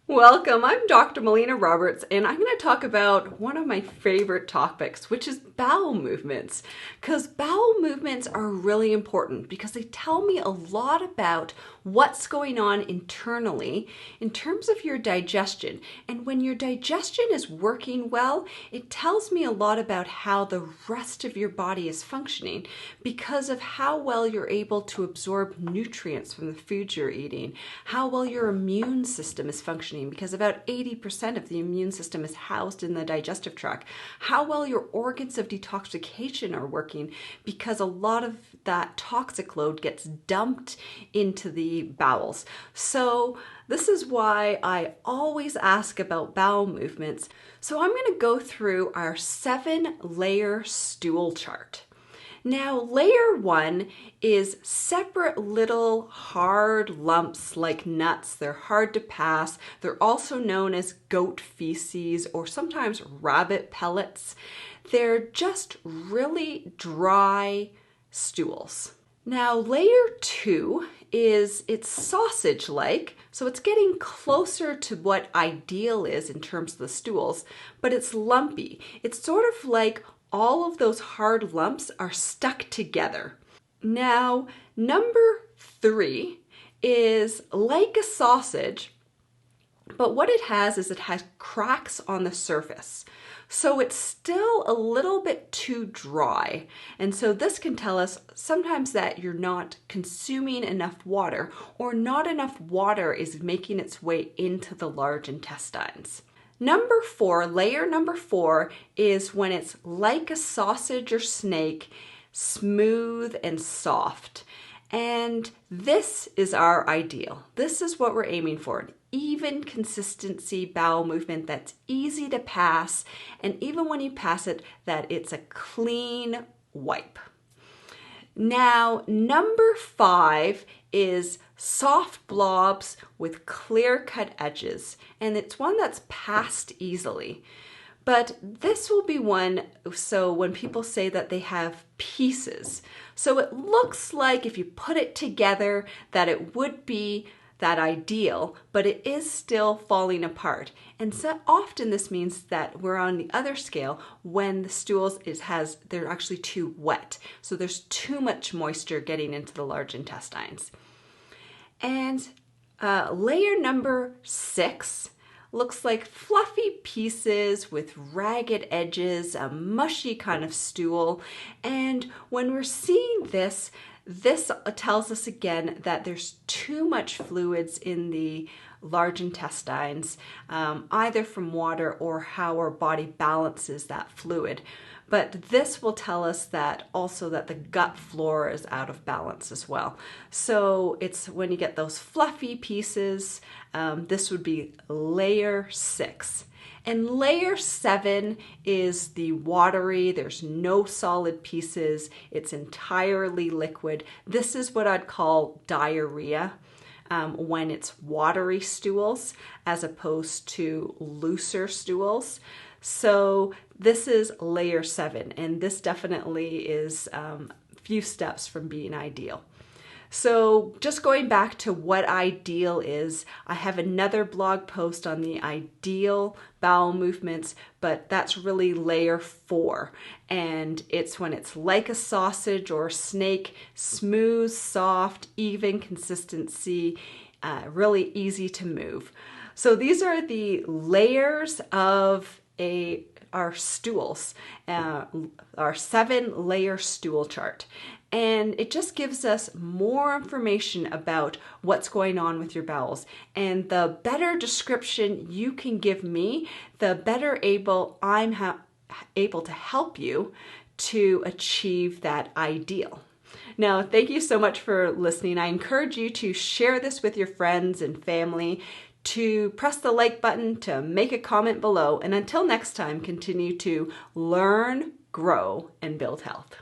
Welcome, I'm Dr. Melina Roberts, and I'm going to talk about one of my favorite topics, which is bowel movements. Because bowel movements are really important because they tell me a lot about what's going on internally in terms of your digestion. And when your digestion is working well, it tells me a lot about how the rest of your body is functioning because of how well you're able to absorb nutrients from the food you're eating, how well your immune system is functioning, because about 80% of the immune system is housed in the digestive tract. How well your organs of detoxification are working, because a lot of that toxic load gets dumped into the bowels. So this is why I always ask about bowel movements. So I'm going to go through our 7-layer stool chart. Now, layer 1 is separate little hard lumps like nuts. They're hard to pass. They're also known as goat feces or sometimes rabbit pellets. They're just really dry stools. Now, layer 2 it's sausage-like, so it's getting closer to what ideal is in terms of the stools, but it's lumpy. It's sort of like all of those hard lumps are stuck together. Now, number 3 is like a sausage, but what it has is it has cracks on the surface. So it's still a little bit too dry. And so this can tell us sometimes that you're not consuming enough water, or not enough water is making its way into the large intestines. Number 4, layer number 4, is when it's like a sausage or snake, smooth and soft. And this is our ideal. This is what we're aiming for. An even consistency bowel movement that's easy to pass, and even when you pass it, that it's a clean wipe. Now, number 5 is soft blobs with clear-cut edges, and it's one that's passed easily. But this will be one, so when people say that they have pieces, so it looks like if you put it together that it would be that ideal, but it is still falling apart. And so often this means that we're on the other scale when the stools they're actually too wet. So there's too much moisture getting into the large intestines. And layer number 6 looks like fluffy pieces with ragged edges, a mushy kind of stool. And when we're seeing this tells us again that there's too much fluids in the large intestines, either from water or how our body balances that fluid. But this will tell us that also that the gut flora is out of balance as well. So it's when you get those fluffy pieces, this would be layer 6. And layer 7 is the watery. There's no solid pieces. It's entirely liquid. This is what I'd call diarrhea when it's watery stools as opposed to looser stools. So this is layer 7, and this definitely is a few steps from being ideal. So just going back to what ideal is, I have another blog post on the ideal bowel movements, but that's really layer 4. And it's when it's like a sausage or a snake, smooth, soft, even consistency, really easy to move. So these are the layers of our stools, our 7-layer stool chart. And it just gives us more information about what's going on with your bowels. And the better description you can give me, the better I'm able to help you to achieve that ideal. Now, thank you so much for listening. I encourage you to share this with your friends and family, to press the like button, to make a comment below. And until next time, continue to learn, grow, and build health.